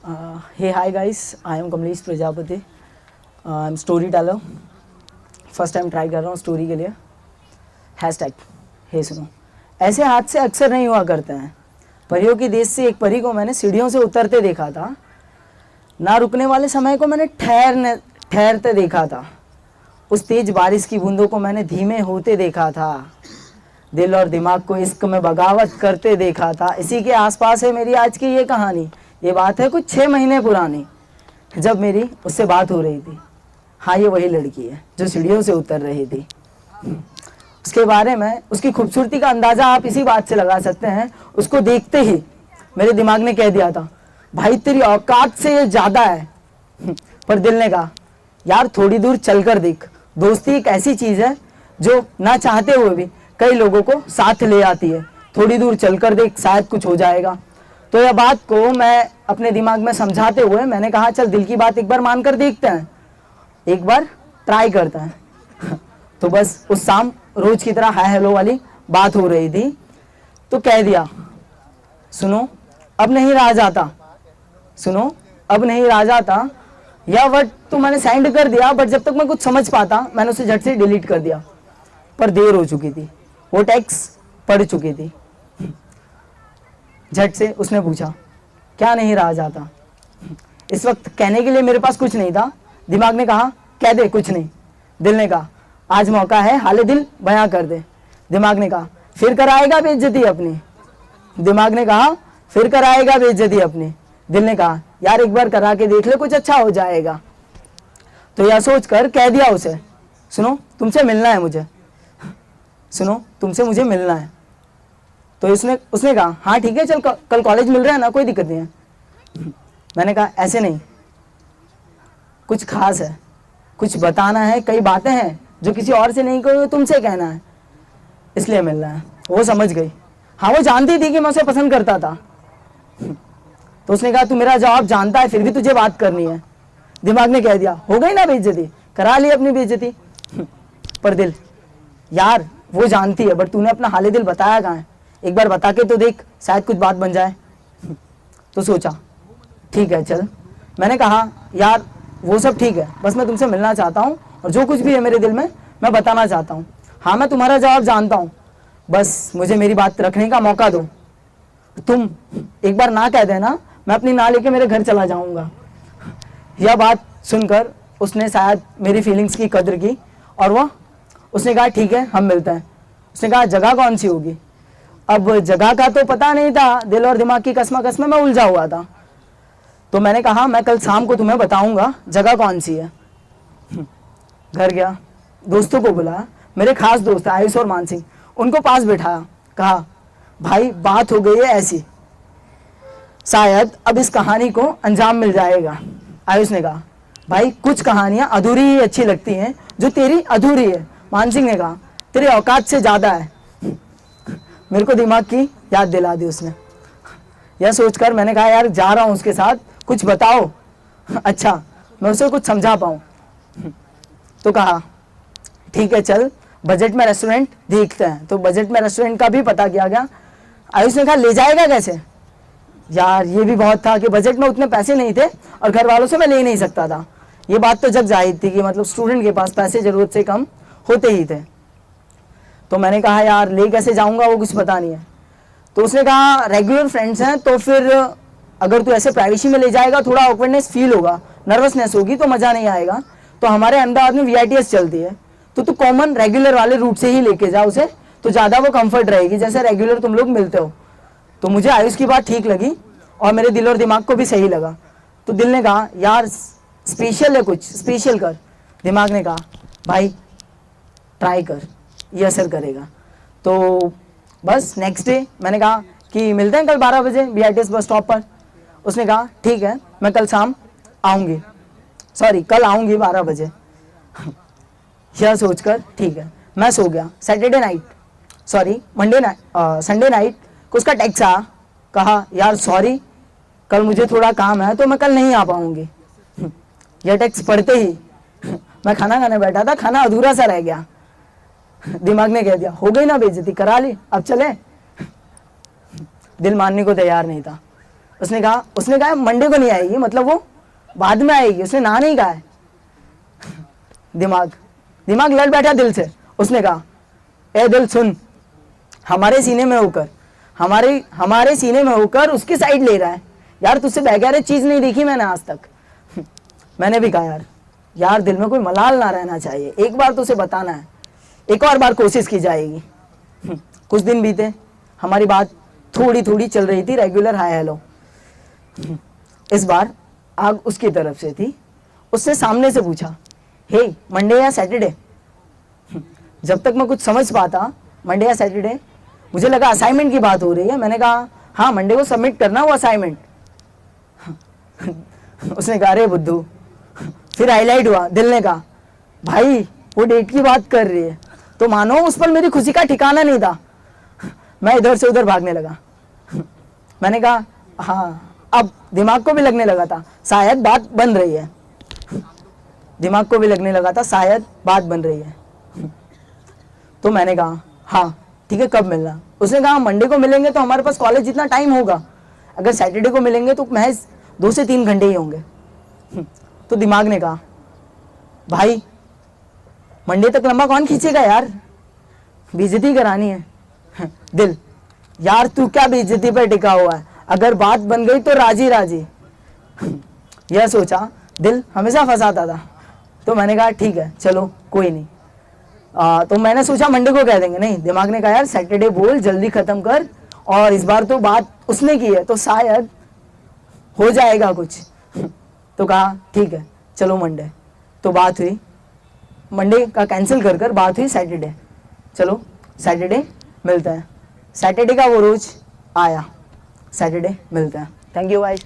Hey, hi guys, I am Kamlesh Prajapati. I am story teller. First time try कर रहा हूँ story के लिए. हैशटैग हे सुनो. ऐसे हादसे अक्सर नहीं हुआ करते हैं. परियों के देश से एक परी को मैंने सीढ़ियों से उतरते देखा था. ना रुकने वाले समय को मैंने ठहरते देखा था. उस तेज बारिश की बूंदों को मैंने धीमे होते देखा था. दिल और दिमाग को इश्क में बगावत करते देखा था. इसी के आसपास है मेरी आज की ये कहानी. ये बात है कुछ 6 महीने पुरानी, जब मेरी उससे बात हो रही थी. हाँ, ये वही लड़की है जो सीढ़ियों से उतर रही थी. उसके बारे में, उसकी खूबसूरती का अंदाज़ा आप इसी बात से लगा सकते हैं. उसको देखते ही मेरे दिमाग ने कह दिया था, भाई तेरी औकात से ये ज़्यादा है. पर दिल ने कहा, यार थोड़ी दूर चलकर देख. दोस्ती एक ऐसी चीज़ है जो ना चाहते हुए भी कई लोगों को साथ ले आती है. थोड़ी दूर चलकर देख, शायद कुछ हो जाएगा. तो यह बात को मैं अपने दिमाग में समझाते हुए मैंने कहा, चल दिल की बात एक बार मानकर देखते हैं, एक बार ट्राई करते हैं. तो बस उस शाम रोज की तरह हाय हेलो वाली बात हो रही थी. तो कह दिया, सुनो अब नहीं रहा जाता. सुनो अब नहीं रहा जाता. यह वर्ड तो मैंने सेंड कर दिया, बट जब तक मैं कुछ समझ पाता मैंने उसे झट से डिलीट कर दिया. पर देर हो चुकी थी. वो टेक्स्ट पढ़ चुकी थी. झट से उसने पूछा, क्या नहीं रहा जाता. इस वक्त कहने के लिए मेरे पास कुछ नहीं था. दिमाग ने कहा, कह दे कुछ नहीं. दिल ने कहा, आज मौका है, हाले दिल बयां कर दे. दिमाग ने कहा, फिर कराएगा बेइज्जती अपनी. दिमाग ने कहा, फिर कराएगा बेइज्जती अपनी. दिल ने कहा, यार एक बार करा के देख ले, कुछ अच्छा हो जाएगा. तो यह सोचकर कह दिया उसे, सुनो तुमसे मिलना है मुझे. सुनो तुमसे मुझे मिलना है. तो उसने कहा, हाँ ठीक है, चल कल कॉलेज मिल रहा है ना, कोई दिक्कत नहीं है. मैंने कहा, ऐसे नहीं, कुछ खास है, कुछ बताना है. कई बातें हैं जो किसी और से नहीं कहो, तुमसे कहना है, इसलिए मिलना है. वो समझ गई. हाँ, वो जानती थी कि मैं उसे पसंद करता था. तो उसने कहा, तू मेरा जवाब जानता है, फिर भी तुझे बात करनी है. दिमाग ने कह दिया, हो गई ना बेइज्जती, करा ली अपनी बेइज्जती. पर दिल, यार वो जानती है, बट तूने अपना हाले दिल बताया कहाँ है. एक बार बता के तो देख, शायद कुछ बात बन जाए. तो सोचा, ठीक है चल. मैंने कहा, यार वो सब ठीक है, बस मैं तुमसे मिलना चाहता हूँ, और जो कुछ भी है मेरे दिल में मैं बताना चाहता हूँ. हाँ, मैं तुम्हारा जवाब जानता हूँ, बस मुझे मेरी बात रखने का मौका दो. तुम एक बार ना कह देना, मैं अपनी ना लेके मेरे घर चला जाऊँगा. यह बात सुनकर उसने शायद मेरी फीलिंग्स की कदर की, और उसने कहा, ठीक है हम मिलते हैं. उसने कहा, जगह कौन सी होगी. अब जगह का तो पता नहीं था. दिल और दिमाग की कसम में मैं उलझा हुआ था. तो मैंने कहा, मैं कल शाम को तुम्हें बताऊंगा जगह कौन सी है. घर गया, दोस्तों को बुलाया. मेरे खास दोस्त आयुष और मानसिंह, उनको पास बिठाया. कहा, भाई बात हो गई है ऐसी, शायद अब इस कहानी को अंजाम मिल जाएगा. आयुष ने कहा, भाई कुछ कहानियां अधूरी ही अच्छी लगती हैं, जो तेरी अधूरी है. मानसिंह ने कहा, तेरी औकात से ज़्यादा है. मेरे को दिमाग की याद दिला दी उसने. यह सोचकर मैंने कहा, यार जा रहा हूँ उसके साथ, कुछ बताओ, अच्छा मैं उसे कुछ समझा पाऊँ. तो कहा, ठीक है चल, बजट में रेस्टोरेंट देखते हैं. तो बजट में रेस्टोरेंट का भी पता किया गया. आयुष ने कहा, ले जाएगा कैसे. यार ये भी बहुत था कि बजट में उतने पैसे नहीं थे, और घर वालों से मैं ले नहीं सकता था. ये बात तो जग जाहिर थी कि मतलब स्टूडेंट के पास पैसे ज़रूरत से कम होते ही थे. तो मैंने कहा, यार ले कैसे जाऊंगा, वो कुछ पता नहीं है. तो उसने कहा, रेगुलर फ्रेंड्स हैं, तो फिर अगर तू ऐसे प्राइवेसी में ले जाएगा, थोड़ा ऑकवर्डनेस फील होगा, नर्वसनेस होगी, तो मज़ा नहीं आएगा. तो हमारे अहमदाबाद में VITS चलती है, तो तू कॉमन रेगुलर वाले रूट से ही लेके जा उसे, तो ज़्यादा वो कंफर्ट रहेगी, जैसे रेगुलर तुम लोग मिलते हो. तो मुझे आयुष की बात ठीक लगी, और मेरे दिल और दिमाग को भी सही लगा. तो दिल ने कहा, यार स्पेशल है, कुछ स्पेशल कर. दिमाग ने कहा, भाई ट्राई कर, ये असर करेगा. तो बस नेक्स्ट डे मैंने कहा कि मिलते हैं कल 12 बजे VITS बस स्टॉप पर. उसने कहा, ठीक है मैं कल शाम आऊँगी, सॉरी कल आऊँगी 12 बजे. यह सोचकर ठीक है मैं सो गया. Saturday night, sorry Monday night, Sunday night को उसका टेक्स्ट आया. कहा, यार सॉरी कल मुझे थोड़ा काम है, तो मैं कल नहीं आ पाऊँगी. यह टेक्स्ट पढ़ते ही मैं खाना खाने बैठा था, खाना अधूरा सा रह गया. दिमाग ने कह दिया, हो गई ना बेइज्जती, करा ली, अब चले. दिल मानने को तैयार नहीं था. उसने कहा मंडे को नहीं आएगी, मतलब वो बाद में आएगी, उसने ना नहीं कहा है। दिमाग लड़ बैठा दिल से। उसने कहा ए दिल सुन, हमारे सीने में होकर उसकी साइड ले रहा है यार, तुझसे बगैर चीज नहीं देखी मैंने आज तक। मैंने भी कहा यार दिल में कोई मलाल ना रहना चाहिए, एक बार तो उसे बताना है, एक और बार कोशिश की जाएगी। कुछ दिन बीते, हमारी बात थोड़ी थोड़ी चल रही थी, रेगुलर हाय हेलो। इस बार आग उसकी तरफ से थी। उसने सामने से पूछा हे मंडे या सैटरडे। जब तक मैं कुछ समझ पाता मंडे या सैटरडे, मुझे लगा असाइनमेंट की बात हो रही है। मैंने कहा हाँ मंडे को सबमिट करना वो असाइनमेंट। उसने कहा अरे बुद्धू। फिर हाईलाइट हुआ, दिल ने कहा भाई वो डेट की बात कर रही है, तो मानो उस पर मेरी खुशी का ठिकाना नहीं था। मैं इधर से उधर भागने लगा। मैंने कहा हाँ, अब दिमाग को भी लगने लगा था शायद बात बन रही है। तो मैंने कहा हाँ ठीक है, कब मिलना? उसने कहा मंडे को मिलेंगे तो हमारे पास कॉलेज जितना टाइम होगा, अगर सैटरडे को मिलेंगे तो महज 2 से 3 घंटे ही होंगे। तो दिमाग ने कहा भाई मंडे तक लंबा कौन खींचेगा यार, बेइज्जती करानी है। दिल यार तू क्या बेइज्जती पर टिका हुआ है, अगर बात बन गई तो राजी राजी। यह सोचा, दिल हमेशा फंसाता था। तो मैंने कहा ठीक है चलो कोई नहीं। तो मैंने सोचा मंडे को कह देंगे, नहीं दिमाग ने कहा यार सैटरडे बोल, जल्दी खत्म कर, और इस बार तो बात उसने की है तो शायद हो जाएगा कुछ। तो कहा ठीक है चलो मंडे। तो बात हुई, मंडे का कैंसिल कर कर बात हुई सैटरडे। चलो सैटरडे मिलते हैं। सैटरडे का वो रोज आया, सैटरडे मिलते हैं। थैंक यू भाई।